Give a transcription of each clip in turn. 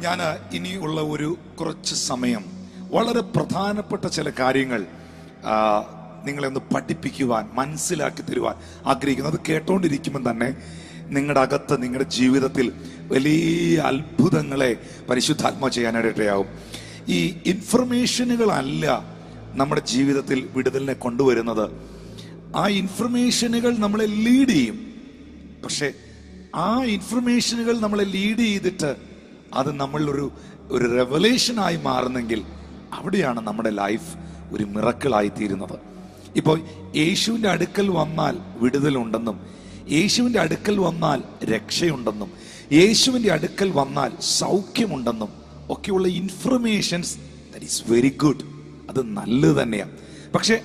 ഞാൻ ഇനിയുള്ള കുറച്ച് സമയം വളരെ പ്രധാനപ്പെട്ട ചില കാര്യങ്ങൾ നിങ്ങളെ ഒന്ന് പഠിപ്പിക്കുവാൻ, മനസ്സിലാക്കി തരുവാൻ ആഗ്രഹിക്കുന്നു. അത് കേട്ടോണ്ടിരിക്കുമ്പോൾ തന്നെ നിങ്ങളുടെ അകത്ത്, നിങ്ങളുടെ ജീവിതത്തിൽ വലിയ അത്ഭുതങ്ങളെ പരിശുദ്ധാത്മാവ് ചെയ്യാനായിട്ടിടയാവും. ഈ ഇൻഫർമേഷനുകളല്ല നമ്മുടെ ജീവിതത്തിൽ വിടുതലിനെ കൊണ്ടുവരുന്നത്. ആ ഇൻഫർമേഷനുകൾ നമ്മളെ ലീഡ് ചെയ്യും. പക്ഷെ ആ ഇൻഫർമേഷനുകൾ നമ്മളെ ലീഡ് ചെയ്തിട്ട് അത് നമ്മളൊരു റെവലേഷനായി മാറുന്നെങ്കിൽ അവിടെയാണ് നമ്മുടെ ലൈഫ് ഒരു മിറക്കിളായി തീരുന്നത്. ഇപ്പോൾ യേശുവിൻ്റെ അടുക്കൽ വന്നാൽ വിടുതലുണ്ടെന്നും, യേശുവിൻ്റെ അടുക്കൽ വന്നാൽ രക്ഷയുണ്ടെന്നും, യേശുവിൻ്റെ അടുക്കൽ വന്നാൽ സൗഖ്യമുണ്ടെന്നും ഒക്കെയുള്ള informations that is very good. അത് നല്ലത് തന്നെയാണ്. പക്ഷെ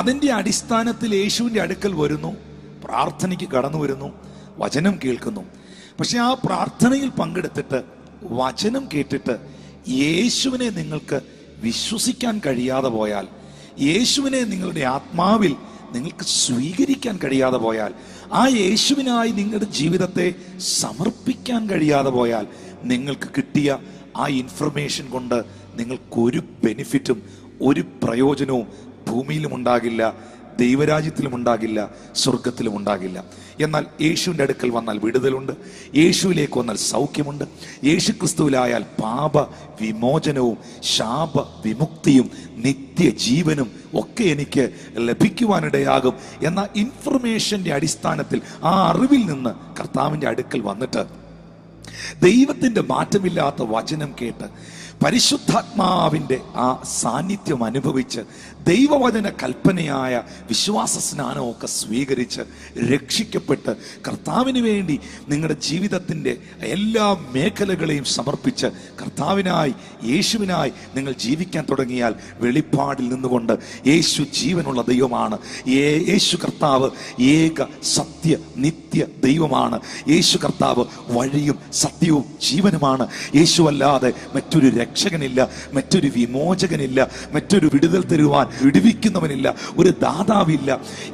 അതിൻ്റെ അടിസ്ഥാനത്തിൽ യേശുവിൻ്റെ അടുക്കൽ വരുന്നു, പ്രാർത്ഥനയ്ക്ക് കടന്നു വരുന്നു, വചനം കേൾക്കുന്നു. പക്ഷെ ആ പ്രാർത്ഥനയിൽ പങ്കെടുത്തിട്ട് വചനം കേട്ടിട്ട് യേശുവിനെ നിങ്ങൾക്ക് വിശ്വസിക്കാൻ കഴിയാതെ പോയാൽ, യേശുവിനെ നിങ്ങളുടെ ആത്മാവിൽ നിങ്ങൾക്ക് സ്വീകരിക്കാൻ കഴിയാതെ പോയാൽ, ആ യേശുവിനായി നിങ്ങളുടെ ജീവിതത്തെ സമർപ്പിക്കാൻ കഴിയാതെ പോയാൽ, നിങ്ങൾക്ക് കിട്ടിയ ആ ഇൻഫർമേഷൻ കൊണ്ട് നിങ്ങൾക്കൊരു ബെനിഫിറ്റും ഒരു പ്രയോജനവും ഭൂമിയിലും ഉണ്ടാകില്ല, ദൈവരാജ്യത്തിലും ഉണ്ടാകില്ല, സ്വർഗത്തിലും ഉണ്ടാകില്ല. എന്നാൽ യേശുവിൻ്റെ അടുക്കൽ വന്നാൽ വിടുതലുണ്ട്, യേശുവിലേക്ക് വന്നാൽ സൗഖ്യമുണ്ട്, യേശു ക്രിസ്തുവിലായാൽ പാപ വിമോചനവും ശാപ വിമുക്തിയും നിത്യജീവനും ഒക്കെ എനിക്ക് ലഭിക്കുവാനിടയാകും എന്ന ഇൻഫർമേഷൻ്റെ അടിസ്ഥാനത്തിൽ, ആ അറിവിൽ നിന്ന് കർത്താവിൻ്റെ അടുക്കൽ വന്നിട്ട് ദൈവത്തിൻ്റെ മാറ്റമില്ലാത്ത വചനം കേട്ട് പരിശുദ്ധാത്മാവിൻ്റെ ആ സാന്നിധ്യം അനുഭവിച്ച് ദൈവവചന കൽപ്പനയായ വിശ്വാസ സ്നാനമൊക്കെ സ്വീകരിച്ച് രക്ഷിക്കപ്പെട്ട് കർത്താവിന് വേണ്ടി നിങ്ങളുടെ ജീവിതത്തിൻ്റെ എല്ലാ മേഖലകളെയും സമർപ്പിച്ച് കർത്താവിനായി, യേശുവിനായി നിങ്ങൾ ജീവിക്കാൻ തുടങ്ങിയാൽ വെളിപ്പാടിൽ നിന്നുകൊണ്ട് യേശു ജീവനുള്ള ദൈവമാണ്, യേശു കർത്താവ് ഏക സത്യ നിത്യ ദൈവമാണ്, യേശു കർത്താവ് വഴിയും സത്യവും ജീവനുമാണ്, യേശുവല്ലാതെ മറ്റൊരു രക്ഷകനില്ല, മറ്റൊരു വിമോചകനില്ല, മറ്റൊരു വിടുതൽ തരുവാൻ വിടുവിക്കുന്നവനില്ല, ഒരു ദാതാവില്ല.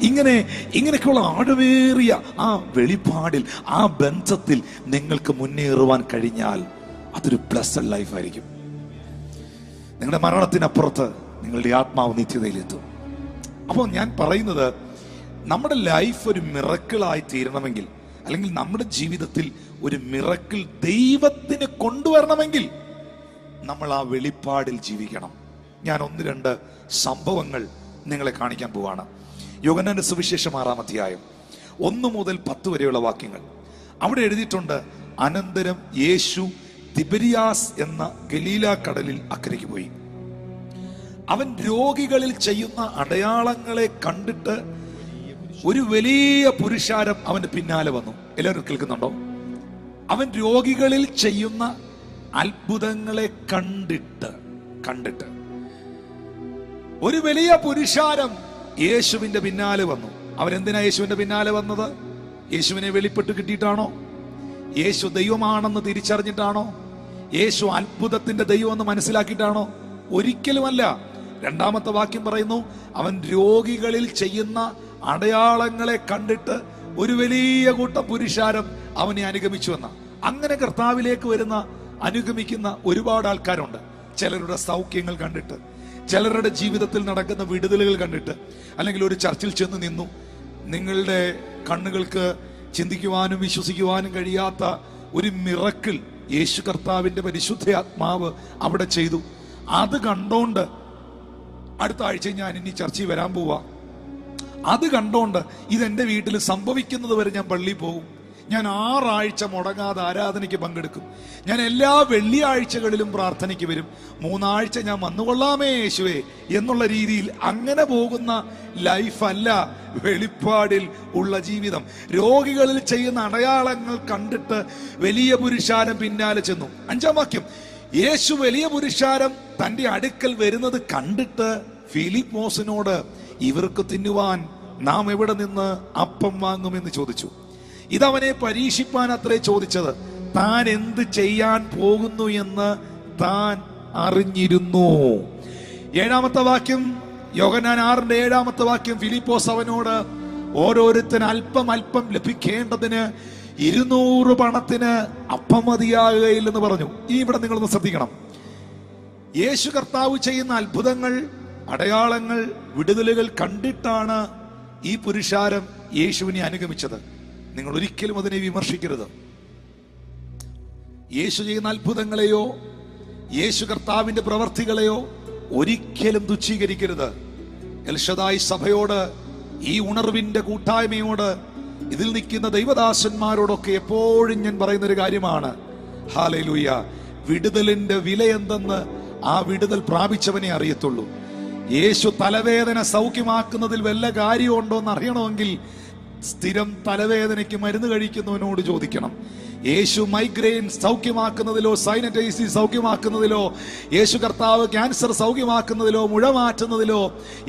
ഇങ്ങനെയൊക്കെയുള്ള ആഴമേറിയ ആ വെളിപ്പാടിൽ, ആ ബന്ധത്തിൽ നിങ്ങൾക്ക് മുന്നേറുവാൻ കഴിഞ്ഞാൽ അതൊരു ബ്ലെസ്സഡ് ലൈഫായിരിക്കും. നിങ്ങളുടെ മരണത്തിനപ്പുറത്ത് നിങ്ങളുടെ ആത്മാവ് നിത്യതയിലെത്തും. അപ്പോൾ ഞാൻ പറയുന്നത്, നമ്മുടെ ലൈഫ് ഒരു മിറക്കിളായി തീരണമെങ്കിൽ, അല്ലെങ്കിൽ നമ്മുടെ ജീവിതത്തിൽ ഒരു മിറക്കിൾ ദൈവത്തിന് കൊണ്ടുവരണമെങ്കിൽ നമ്മൾ ആ വെളിപ്പാടിൽ ജീവിക്കണം. ഞാൻ 1-2 സംഭവങ്ങൾ നിങ്ങളെ കാണിക്കാൻ പോവാണ്. യോഹന്നാന്റെ സുവിശേഷം 6-ാം അധ്യായം 1 മുതൽ 10 വരെയുള്ള വാക്യങ്ങൾ. അവിടെ എഴുതിയിട്ടുണ്ട്, അനന്തരം യേശു തിബരിയാസ് എന്ന ഗലീല കടലിൽ അക്കരയ്ക്ക് പോയി. അവൻ രോഗികളിൽ ചെയ്യുന്ന അടയാളങ്ങളെ കണ്ടിട്ട് ഒരു വലിയ പുരുഷാരം അവന്റെ പിന്നാലെ വന്നു. എല്ലാവരും കേൾക്കുന്നുണ്ടോ? അവൻ രോഗികളിൽ ചെയ്യുന്ന അത്ഭുതങ്ങളെ കണ്ടിട്ട് ഒരു വലിയ പുരുഷാരം യേശുവിന്റെ പിന്നാലെ വന്നു. അവരെന്തിനാ യേശുവിന്റെ പിന്നാലെ വന്നത്? യേശുവിനെ വെളിപ്പെട്ട് കിട്ടിയിട്ടാണോ? യേശു ദൈവമാണെന്ന് തിരിച്ചറിഞ്ഞിട്ടാണോ? യേശു അത്ഭുതത്തിന്റെ ദൈവമെന്ന് മനസ്സിലാക്കിയിട്ടാണോ? ഒരിക്കലുമല്ല. 2-ാമത്തെ വാക്യം പറയുന്നു, അവൻ രോഗികളിൽ ചെയ്യുന്ന അടയാളങ്ങളെ കണ്ടിട്ട് ഒരു വലിയ കൂട്ടം പുരുഷാരം അവനെ അനുഗമിച്ചു എന്ന. അങ്ങനെ കർത്താവിലേക്ക് വരുന്ന, അനുഗമിക്കുന്ന ഒരുപാട് ആൾക്കാരുണ്ട്. ചിലരുടെ സൗഖ്യങ്ങൾ കണ്ടിട്ട്, ചിലരുടെ ജീവിതത്തിൽ നടക്കുന്ന വിടുതലുകൾ കണ്ടിട്ട്, അല്ലെങ്കിൽ ഒരു ചർച്ചിൽ ചെന്ന് നിന്നു, നിങ്ങളുടെ കണ്ണുകൾക്ക് ചിന്തിക്കുവാനും വിശ്വസിക്കുവാനും കഴിയാത്ത ഒരു മിറക്കിൾ യേശു കർത്താവിന്റെ പരിശുദ്ധ ആത്മാവ് അവിടെ ചെയ്തു. അത് കണ്ടോണ്ട് അടുത്ത ആഴ്ച ഞാൻ ഇനി ചർച്ചയിൽ വരാൻ പോവാ, അത് കണ്ടോണ്ട് ഇതെന്റെ വീട്ടിൽ സംഭവിക്കുന്നത് വരെ ഞാൻ പള്ളിയിൽ പോകും, ഞാൻ 6 ആഴ്ച മുടങ്ങാതെ ആരാധനയ്ക്ക് പങ്കെടുക്കും, ഞാൻ എല്ലാ വെള്ളിയാഴ്ചകളിലും പ്രാർത്ഥനയ്ക്ക് വരും, 3 ആഴ്ച ഞാൻ വന്നുകൊള്ളാമേ യേശുവേ എന്നുള്ള രീതിയിൽ അങ്ങനെ പോകുന്ന ലൈഫല്ല വെളിപ്പാടിൽ ഉള്ള ജീവിതം. രോഗികളിൽ ചെയ്യുന്ന അടയാളങ്ങൾ കണ്ടിട്ട് വലിയ പുരുഷാരം പിന്നാലെ ചെന്നു. 5-ാം വാക്യം, യേശു വലിയ പുരുഷാരം തന്റെ അടുക്കൽ വരുന്നത് കണ്ടിട്ട് ഫിലിപ്പോസിനോട്, ഇവർക്ക് തിന്നുവാൻ നാം എവിടെ നിന്ന് അപ്പം വാങ്ങുമെന്ന് ചോദിച്ചു. ഇതവനെ പരീക്ഷിപ്പാൻ അത്രേ ചോദിച്ചത്. താൻ എന്ത് ചെയ്യാൻ പോകുന്നു എന്ന് താൻ അറിഞ്ഞിരുന്നു. 7-ാമത്തെ വാക്യം, യോഹന്നാൻ 6-ന്റെ 7-ാമത്തെ വാക്യം, ഫിലിപ്പോസ് അവനോട്, ഓരോരുത്തൻ അല്പം അല്പം ലഭിക്കേണ്ടതിന് 200 പണത്തിന് അപ്പം മതിയാകുകയില്ലെന്ന് പറഞ്ഞു. ഇവിടെ നിങ്ങളൊന്ന് ശ്രദ്ധിക്കണം. യേശു കർത്താവ് ചെയ്യുന്ന അത്ഭുതങ്ങൾ, അടയാളങ്ങൾ, വിടുതലുകൾ കണ്ടിട്ടാണ് ഈ പുരുഷാരം യേശുവിനെ അനുഗമിച്ചത്. നിങ്ങൾ ഒരിക്കലും അതിനെ വിമർശിക്കരുത്. യേശു ചെയ്യുന്ന അത്ഭുതങ്ങളെയോ യേശു കർത്താവിന്റെ പ്രവർത്തികളെയോ ഒരിക്കലും തുച്ഛീകരിക്കരുത്. എൽഷദായി സഭയോട്, ഈ ഉണർവിന്റെ കൂട്ടായ്മയോട്, ഇതിൽ നിൽക്കുന്ന ദൈവദാസന്മാരോടൊക്കെ എപ്പോഴും ഞാൻ പറയുന്നൊരു കാര്യമാണ്, ഹല്ലേലൂയ, വിടുതലിന്റെ വില എന്തെന്ന് ആ വിടുതൽ പ്രാപിച്ചവനെ അറിയത്തുള്ളൂ. യേശു തലവേദന സൗഖ്യമാക്കുന്നതിൽ വല്ല കാര്യമുണ്ടോ എന്ന് അറിയണമെങ്കിൽ സ്ഥിരം തലവേദനയ്ക്ക് മരുന്ന് കഴിക്കുന്നവനോട് ചോദിക്കണം. യേശു മൈഗ്രെയിൻ സൗഖ്യമാക്കുന്നതിലോ, സൈനറ്റൈസിസ് സൗഖ്യമാക്കുന്നതിലോ, യേശു കർത്താവ് ക്യാൻസർ സൗഖ്യമാക്കുന്നതിലോ, മുഴ മാറ്റുന്നതിലോ,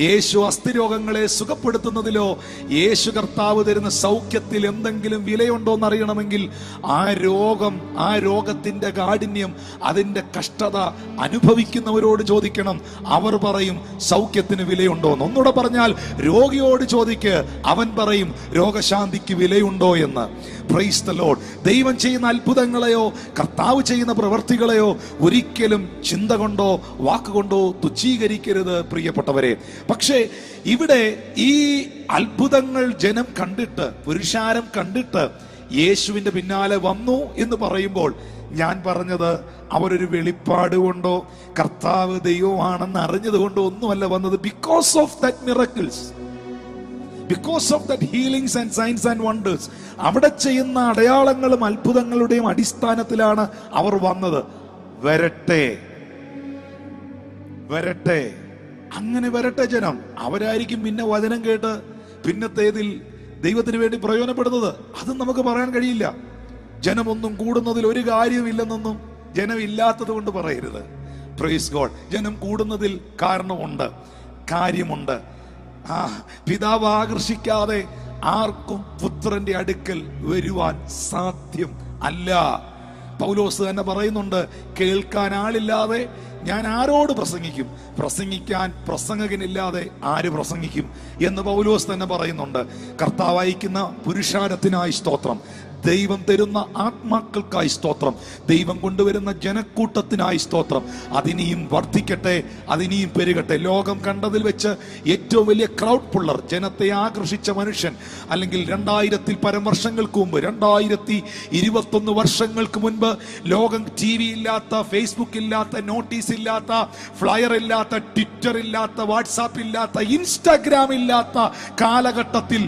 യേശു അസ്ഥിരോഗങ്ങളെ സുഖപ്പെടുത്തുന്നതിലോ, യേശു കർത്താവ് തരുന്ന സൗഖ്യത്തിൽ എന്തെങ്കിലും വിലയുണ്ടോ എന്നറിയണമെങ്കിൽ ആ രോഗത്തിന്റെ കാഠിന്യം, അതിന്റെ കഷ്ടത അനുഭവിക്കുന്നവരോട് ചോദിക്കണം. അവർ പറയും സൗഖ്യത്തിന് വിലയുണ്ടോ എന്ന്. ഒന്നുകൂടെ പറഞ്ഞാൽ, രോഗിയോട് ചോദിക്ക്, അവൻ പറയും രോഗശാന്തിക്ക് വിലയുണ്ടോ എന്ന്. Praise the Lord. ദൈവം ചെയ്യുന്ന അത്ഭുതങ്ങളെയോ കർത്താവ് ചെയ്യുന്ന പ്രവർത്തികളെയോ ഒരിക്കലും ചിന്ത കൊണ്ടോ വാക്കുകൊണ്ടോ തുച്ഛീകരിക്കരുത് പ്രിയപ്പെട്ടവരെ. പക്ഷേ ഇവിടെ ഈ അത്ഭുതങ്ങൾ ജനം കണ്ടിട്ട്, പുരുഷാരം കണ്ടിട്ട് യേശുവിന്റെ പിന്നാലെ വന്നു എന്ന് പറയുമ്പോൾ ഞാൻ പറഞ്ഞത് അവരൊരു വെളിപ്പാട് കൊണ്ടോ കർത്താവ് ദൈവമാണെന്ന് അറിഞ്ഞത് കൊണ്ടോ ഒന്നുമല്ല വന്നത്. Because of that miracles, because of that healings and signs and wonders, അവിടെ ചെയ്യുന്ന അടയാളങ്ങളും അത്ഭുതങ്ങളുടെയും അടിസ്ഥാനത്തിലാണ് അവർ വന്നത്. വരട്ടെ, അങ്ങനെ വരട്ടെ ജനം. അവരായിരിക്കും പിന്നെ വചനം കേട്ട് പിന്നത്തേതിൽ ദൈവത്തിന് വേണ്ടി പ്രയോജനപ്പെടുന്നത്. അതും നമുക്ക് പറയാൻ കഴിയില്ല. ജനമൊന്നും കൂടുന്നതിൽ ഒരു കാര്യമില്ലെന്നൊന്നും ജനമില്ലാത്തത് കൊണ്ട് പറയരുത്. Praise God. ജനം കൂടുന്നതിൽ കാരണമുണ്ട്, കാര്യമുണ്ട്. പിതാവ് ആകർഷിക്കാതെ ആർക്കും പുത്രന്റെ അടുക്കൽ വരുവാൻ സാധ്യം അല്ല. പൗലോസ് തന്നെ പറയുന്നുണ്ട്, കേൾക്കാൻ ആളില്ലാതെ ഞാൻ ആരോട് പ്രസംഗിക്കും, പ്രസംഗിക്കാൻ പ്രസംഗകനില്ലാതെ ആര് പ്രസംഗിക്കും എന്ന് പൗലോസ് തന്നെ പറയുന്നുണ്ട്. കർത്താവ് അയക്കുന്ന പുരുഷാരത്തിനായി സ്തോത്രം, ദൈവം തരുന്ന ആത്മാക്കൾക്കായി സ്തോത്രം, ദൈവം കൊണ്ടുവരുന്ന ജനക്കൂട്ടത്തിനായി സ്തോത്രം. അതിനിയും വർദ്ധിക്കട്ടെ, അതിനിയും പെരുകട്ടെ. ലോകം കണ്ടതിൽ വെച്ച് ഏറ്റവും വലിയ ക്രൗഡ് പുള്ളർ, ജനത്തെ ആകർഷിച്ച മനുഷ്യൻ, അല്ലെങ്കിൽ 2000-ൽ പരം വർഷങ്ങൾക്ക് മുമ്പ്, 2021 വർഷങ്ങൾക്ക് മുൻപ് ലോകം TV ഇല്ലാത്ത, ഫേസ്ബുക്ക് ഇല്ലാത്ത, നോട്ടീസ് ഇല്ലാത്ത, ഫ്ലയർ ഇല്ലാത്ത, ട്വിറ്റർ ഇല്ലാത്ത, വാട്സാപ്പ് ഇല്ലാത്ത, ഇൻസ്റ്റാഗ്രാം ഇല്ലാത്ത കാലഘട്ടത്തിൽ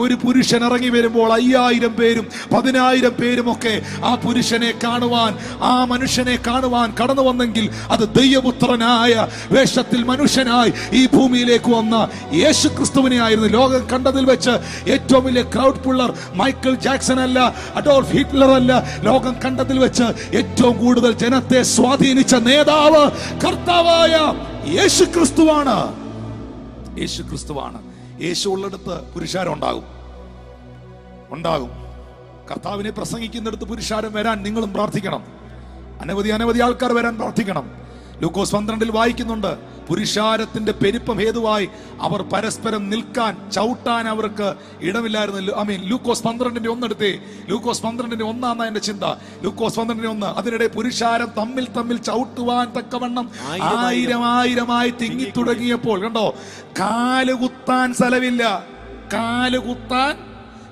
ഒരു പുരുഷൻ ഇറങ്ങി വരുമ്പോൾ 5000 പേരും 10,000 പേരുമൊക്കെ ആ പുരുഷനെ കാണുവാൻ, ആ മനുഷ്യനെ കാണുവാൻ കടന്നു വന്നെങ്കിൽ അത് ദൈവപുത്രനായ വേഷത്തിൽ മനുഷ്യനായി ഈ ഭൂമിയിലേക്ക് വന്ന യേശു ക്രിസ്തുവിനെ ആയിരുന്നു. ലോകം കണ്ടതിൽ വെച്ച് ഏറ്റവും വലിയ ക്രൗഡ് പുള്ളർ മൈക്കിൾ ജാക്സൺ അല്ല, അഡോൾഫ് ഹിറ്റ്ലർ അല്ല. ലോകം കണ്ടതിൽ വെച്ച് ഏറ്റവും കൂടുതൽ ജനത്തെ സ്വാധീനിച്ച നേതാവ് കർത്താവായ യേശു ക്രിസ്തുവാണ്. യേശു ഉള്ളിടത്ത് പുരുഷാരം ഉണ്ടാകും. കർത്താവിനെ പ്രസംഗിക്കുന്നിടത്ത് പുരുഷാരം വരാൻ നിങ്ങളും പ്രാർത്ഥിക്കണം. അനവധി ആൾക്കാർ വരാൻ പ്രാർത്ഥിക്കണം. ലൂക്കോസ് 12 വായിക്കുന്നുണ്ട്, പുരുഷാരത്തിന്റെ പെരുപ്പം ഹേതുവായി അവർ പരസ്പരം നിൽക്കാൻ, ചവിട്ടാൻ അവർക്ക് ഇടമില്ലായിരുന്നു. ലൂക്കോസ് 12:1 എടുത്തേ. ലൂക്കോസ് 12:1 എന്റെ ചിന്ത. ലൂക്കോസ് 12:1. അതിനിടെ പുരുഷാരം തമ്മിൽ ചവിട്ടുവാൻ തക്കവണ്ണം ആയിരമായി തിങ്ങി തുടങ്ങിയപ്പോൾ, കണ്ടോ, കാലുകുത്താൻ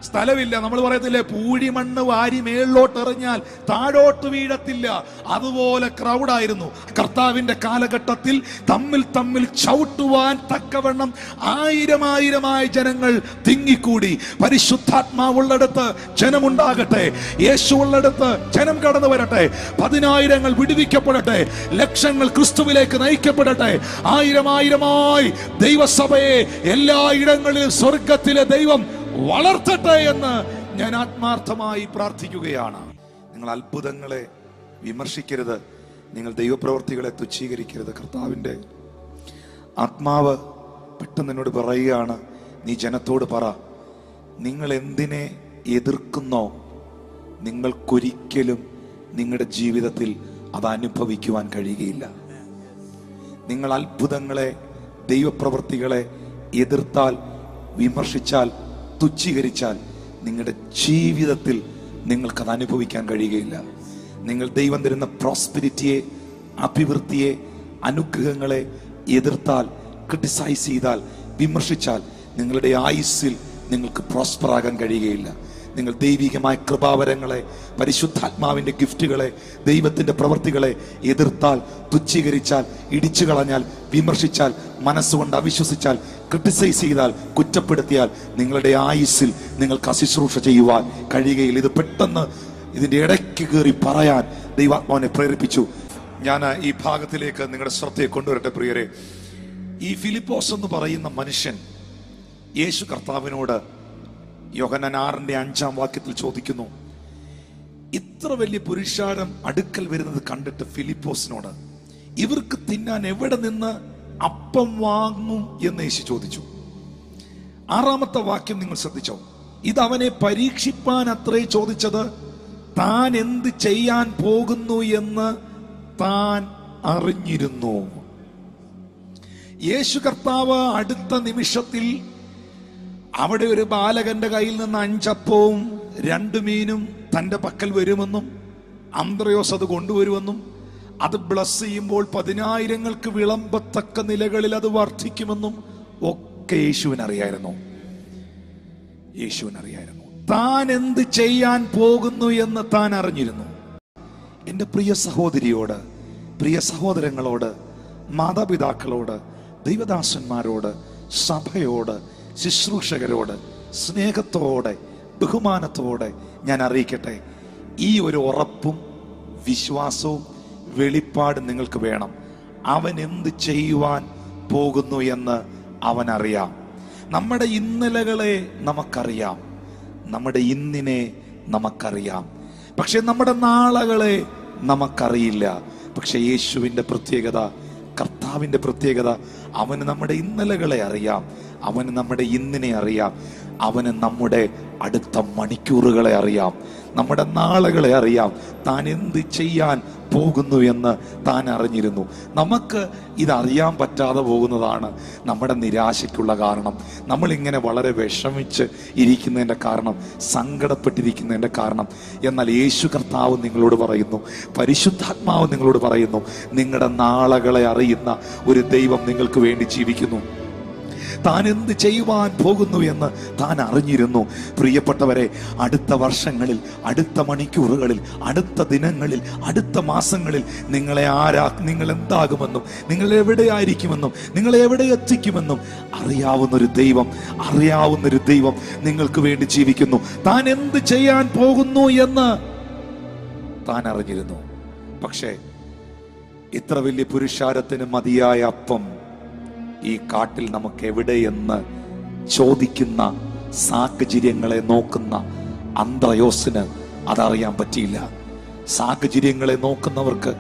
സ്ഥലമില്ല. നമ്മൾ പറയത്തില്ലേ, പൂഴിമണ്ണ് വാരി മേളിലോട്ട് എറിഞ്ഞാൽ താഴോട്ട് വീഴത്തില്ല. അതുപോലെ ക്രൗഡായിരുന്നു. കർത്താവിന്റെ കാലഘട്ടത്തിൽ തമ്മിൽ ചവിട്ടുവാൻ തക്കവണ്ണം ആയിരമായി ജനങ്ങൾ തിങ്ങിക്കൂടി. പരിശുദ്ധാത്മാവുള്ളിടത്ത് ജനമുണ്ടാകട്ടെ, യേശു ഉള്ളിടത്ത് ജനം കടന്നു വരട്ടെ. 10,000 വിടുവിക്കപ്പെടട്ടെ, ലക്ഷങ്ങൾ ക്രിസ്തുവിലേക്ക് നയിക്കപ്പെടട്ടെ. ആയിരമായി ദൈവസഭയെ എല്ലായിടങ്ങളിലും സ്വർഗത്തിലെ ദൈവം വളർത്തട്ടെ എന്ന് ഞാൻ ആത്മാർത്ഥമായി പ്രാർത്ഥിക്കുകയാണ്. നിങ്ങൾ അത്ഭുതങ്ങളെ വിമർശിക്കരുത്, നിങ്ങൾ ദൈവപ്രവർത്തികളെ തുച്ഛീകരിക്കരുത്. കർത്താവിൻ്റെ ആത്മാവ് പെട്ടെന്ന് എന്നോട് പറയുകയാണ്, നീ ജനത്തോട് പറ, നിങ്ങൾ എന്തിനെ എതിർക്കുന്നോ നിങ്ങൾക്കൊരിക്കലും നിങ്ങളുടെ ജീവിതത്തിൽ അത് അനുഭവിക്കുവാൻ കഴിയുകയില്ല. നിങ്ങൾ അത്ഭുതങ്ങളെ, ദൈവപ്രവൃത്തികളെ എതിർത്താൽ, വിമർശിച്ചാൽ, തുച്ഛീകരിച്ചാൽ നിങ്ങളുടെ ജീവിതത്തിൽ നിങ്ങൾക്കത് അനുഭവിക്കാൻ കഴിയുകയില്ല. നിങ്ങൾ ദൈവം തരുന്ന പ്രോസ്പെരിറ്റിയെ, അഭിവൃദ്ധിയെ, അനുഗ്രഹങ്ങളെ എതിർത്താൽ, ക്രിട്ടിസൈസ് ചെയ്താൽ, വിമർശിച്ചാൽ നിങ്ങളുടെ ആയുസ്സിൽ നിങ്ങൾക്ക് പ്രോസ്പർ ആകാൻ കഴിയുകയില്ല. നിങ്ങൾ ദൈവികമായ കൃപാവരങ്ങളെ, പരിശുദ്ധാത്മാവിൻ്റെ ഗിഫ്റ്റുകളെ, ദൈവത്തിൻ്റെ പ്രവൃത്തികളെ എതിർത്താൽ, തുച്ഛീകരിച്ചാൽ, ഇടിച്ചു കളഞ്ഞാൽ, വിമർശിച്ചാൽ, മനസ്സുകൊണ്ട് അവിശ്വസിച്ചാൽ, ക്രിട്ടിസൈസ് ചെയ്താൽ, കുറ്റപ്പെടുത്തിയാൽ നിങ്ങളുടെ ആയുസ്സിൽ നിങ്ങൾക്ക് അശുശ്രൂഷ ചെയ്യുവാൻ കഴിയുകയില്ല. ഇത് പെട്ടെന്ന് ഇതിൻ്റെ ഇടയ്ക്ക് കയറി പറയാൻ ദൈവാത്മാവിനെ പ്രേരിപ്പിച്ചു. ഞാൻ ഈ ഭാഗത്തിലേക്ക് നിങ്ങളുടെ ശ്രദ്ധയെ കൊണ്ടുവരട്ടെ പ്രിയരെ. ഈ ഫിലിപ്പോസ് എന്ന് പറയുന്ന മനുഷ്യൻ യേശു കർത്താവിനോട് യോഹന്നാൻ 6:5 ചോദിക്കുന്നു. ഇത്ര വലിയ പുരുഷാരം അടുക്കൽ വരുന്നത് കണ്ടിട്ട് ഫിലിപ്പോസിനോട് ഇവർക്ക് തിന്നാൻ എവിടെ നിന്ന് അപ്പം വാങ്ങും എന്ന് യേശു ചോദിച്ചു. 6ാമത്തെ വാക്യം നിങ്ങൾ ശ്രദ്ധിച്ചോ? ഇത് അവനെ പരീക്ഷിപ്പാൻ അത്രേ ചോദിച്ചത്. താൻ എന്ത് ചെയ്യാൻ പോകുന്നു എന്ന് താൻ അറിഞ്ഞിരുന്നു. യേശു കർത്താവ് അടുത്ത നിമിഷത്തിൽ അവിടെ ഒരു ബാലകന്റെ കയ്യിൽ നിന്ന് 5 അപ്പവും 2 മീനും തന്റെ പക്കൽ വരുമെന്നും അന്ത്രയോസ് അത് കൊണ്ടുവരുമെന്നും അത് ബ്ലസ് ചെയ്യുമ്പോൾ 10,000-ങ്ങൾക്ക് വിളമ്പത്തക്ക നിലകളിൽ അത് വർദ്ധിക്കുമെന്നും ഒക്കെ യേശുവിനറിയായിരുന്നു. താൻ എന്ത് ചെയ്യാൻ പോകുന്നു എന്ന് താൻ അറിഞ്ഞിരുന്നു. എൻ്റെ പ്രിയ സഹോദരിയോട്, പ്രിയ സഹോദരങ്ങളോട്, മാതാപിതാക്കളോട്, ദൈവദാസന്മാരോട്, സഭയോട്, ശുശ്രൂഷകരോട് സ്നേഹത്തോടെ, ബഹുമാനത്തോടെ ഞാൻ അറിയിക്കട്ടെ, ഈ ഒരു ഉറപ്പും വിശ്വാസവും വെളിപ്പാടും നിങ്ങൾക്ക് വേണം. അവൻ എന്ത് ചെയ്യുവാൻ പോകുന്നു എന്ന് അവനറിയാം. നമ്മുടെ ഇന്നലകളെ നമുക്കറിയാം, നമ്മുടെ ഇന്നിനെ നമുക്കറിയാം, പക്ഷെ നമ്മുടെ നാളകളെ നമുക്കറിയില്ല. പക്ഷെ യേശുവിൻ്റെ പ്രത്യേകത, കർത്താവിൻ്റെ പ്രത്യേകത, അവന് നമ്മുടെ ഇന്നലകളെ അറിയാം, അവന് നമ്മുടെ ഇന്നിനെ അറിയാം, അവന് നമ്മുടെ അടുത്ത മണിക്കൂറുകളെ അറിയാം, നമ്മുടെ നാളുകളെ അറിയാം. താൻ എന്ത് ചെയ്യാൻ പോകുന്നു എന്ന് താൻ അറിഞ്ഞിരുന്നു. നമുക്ക് ഇതറിയാൻ പറ്റാതെ പോകുന്നതാണ് നമ്മുടെ നിരാശയ്ക്കുള്ള കാരണം. നമ്മളിങ്ങനെ വളരെ വിഷമിച്ച് ഇരിക്കുന്നതിൻ്റെ കാരണം, സങ്കടപ്പെട്ടിരിക്കുന്നതിൻ്റെ കാരണം. എന്നാൽ യേശു കർത്താവ് നിങ്ങളോട് പറയുന്നു, പരിശുദ്ധാത്മാവ് നിങ്ങളോട് പറയുന്നു, നിങ്ങളുടെ നാളുകളെ അറിയുന്ന ഒരു ദൈവം നിങ്ങൾക്ക് വേണ്ടി ജീവിക്കുന്നു. താൻ എന്ത് ചെയ്യുവാൻ പോകുന്നു എന്ന് താൻ അറിഞ്ഞിരുന്നു. പ്രിയപ്പെട്ടവരെ, അടുത്ത വർഷങ്ങളിൽ, അടുത്ത മണിക്കൂറുകളിൽ, അടുത്ത ദിനങ്ങളിൽ, അടുത്ത മാസങ്ങളിൽ നിങ്ങൾ എന്താകുമെന്നും നിങ്ങൾ എവിടെയായിരിക്കുമെന്നും നിങ്ങൾ എവിടെ എത്തിക്കുമെന്നും അറിയാവുന്നൊരു ദൈവം നിങ്ങൾക്ക് വേണ്ടി ജീവിക്കുന്നു. താൻ എന്ത് ചെയ്യാൻ പോകുന്നു എന്ന് താൻ അറിഞ്ഞിരുന്നു. പക്ഷേ ഇത്ര വലിയ പുരുഷാരത്തിന് മതിയായ അപ്പം ഈ കാട്ടിൽ നമുക്ക് എവിടെയെന്ന് ചോദിക്കുന്ന സാഹചര്യങ്ങളെ നോക്കുന്ന അന്ത്രയോസിന് അതറിയാൻ പറ്റിയില്ല. സാഹചര്യങ്ങളെ നോക്കുന്നവർക്ക്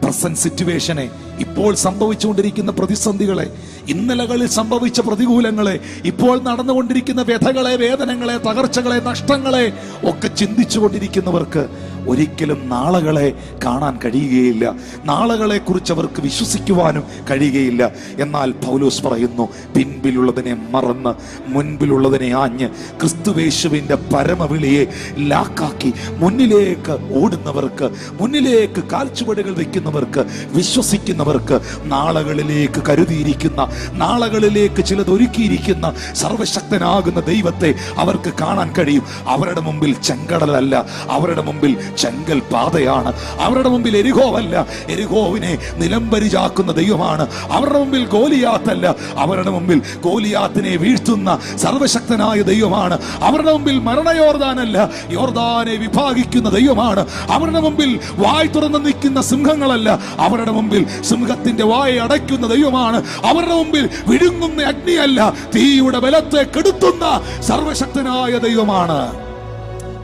പ്രസന്റ് സിറ്റുവേഷനെ, ഇപ്പോൾ സംഭവിച്ചുകൊണ്ടിരിക്കുന്ന പ്രതിസന്ധികളെ, ഇന്നലകളിൽ സംഭവിച്ച പ്രതികൂലങ്ങളെ, ഇപ്പോൾ നടന്നുകൊണ്ടിരിക്കുന്ന വ്യഥകളെ, വേദനകളെ, തകർച്ചകളെ, നഷ്ടങ്ങളെ ഒക്കെ ചിന്തിച്ചു കൊണ്ടിരിക്കുന്നവർക്ക് ഒരിക്കലും നാളുകളെ കാണാൻ കഴിയുകയില്ല. നാളുകളെ കുറിച്ച് അവർക്ക് വിശ്വസിക്കുവാനും കഴിയുകയില്ല. എന്നാൽ പൗലോസ് പറയുന്നു, പിൻപിലുള്ളതിനെ മറന്ന് മുൻപിലുള്ളതിനെ ആഞ്ഞ് ക്രിസ്തുവേശുവിൻ്റെ പരമവിളിയെ ലാക്കാക്കി മുന്നിലേക്ക് ഓടുന്നവർക്ക്, മുന്നിലേക്ക് കാൽച്ചുവടുകൾ വയ്ക്കുന്നവർക്ക്, വിശ്വസിക്കുന്നവർക്ക്, നാളുകളിലേക്ക് കരുതിയിരിക്കുന്ന, നാളുകളിലേക്ക് ചിലതൊരുക്കിയിരിക്കുന്ന സർവശക്തനാകുന്ന ദൈവത്തെ അവർക്ക് കാണാൻ കഴിയും. അവരുടെ മുമ്പിൽ ചെങ്കടലല്ല, അവരുടെ മുമ്പിൽ ചെങ്കൽ പാതയാണ്. അവരുടെ മുമ്പിൽ എരിഹോവല്ല, എരിഹോവിനെ നിലംപരിചാക്കുന്ന ദൈവമാണ്. അവരുടെ മുമ്പിൽ ഗോലിയാത്തല്ല, അവരുടെ മുമ്പിൽ ഗോലിയാത്തിനെ വീഴ്ത്തുന്ന സർവശക്തനായ ദൈവമാണ്. അവരുടെ മുമ്പിൽ മരണയോർദാനല്ല, യോർദാനെ വിഭാഗിക്കുന്ന ദൈവമാണ്. അവരുടെ മുമ്പിൽ വായ് തുറന്ന് നിൽക്കുന്ന സിംഹങ്ങളല്ല, അവരുടെ മുമ്പിൽ സിംഹത്തിന്റെ വായ അടയ്ക്കുന്ന ദൈവമാണ്. അവരുടെ മുമ്പിൽ വിഴുങ്ങുന്ന അഗ്നിയല്ല, തീയുടെ ബലത്തെ കെടുത്തുന്ന സർവശക്തനായ ദൈവമാണ്.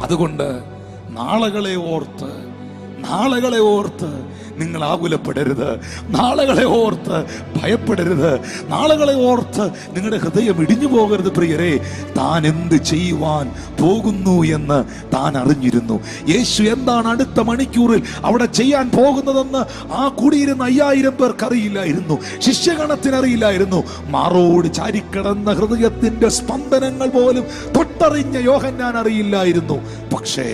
അതുകൊണ്ട് നാളുകളെ ഓർത്ത് നിങ്ങൾ ആകുലപ്പെടരുത്. നാളുകളെ ഓർത്ത് ഭയപ്പെടരുത്. നാളുകളെ ഓർത്ത് നിങ്ങളുടെ ഹൃദയം ഇടിഞ്ഞു പോകരുത്. പ്രിയരെ, താൻ എന്ത് ചെയ്യുവാൻ പോകുന്നു എന്ന് താൻ അറിഞ്ഞിരുന്നു. യേശു എന്താണ് അടുത്ത മണിക്കൂറിൽ അവിടെ ചെയ്യാൻ പോകുന്നതെന്ന് ആ കൂടിയിരുന്ന 5000 പേർക്ക് അറിയില്ലായിരുന്നു. ശിഷ്യഗണത്തിനറിയില്ലായിരുന്നു. മാറോട് ചാരിക്കിടന്ന ഹൃദയത്തിന്റെ സ്പന്ദനങ്ങൾ പോലും തൊട്ടറിഞ്ഞ യോഹന്നാൻ അറിയില്ലായിരുന്നു. പക്ഷേ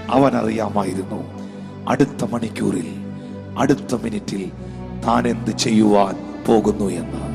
അവനറിയാമായിരുന്നു അടുത്ത മണിക്കൂറിൽ, അടുത്ത മിനിറ്റിൽ താൻ എന്ത് ചെയ്യുവാൻ പോകുന്നു എന്ന്.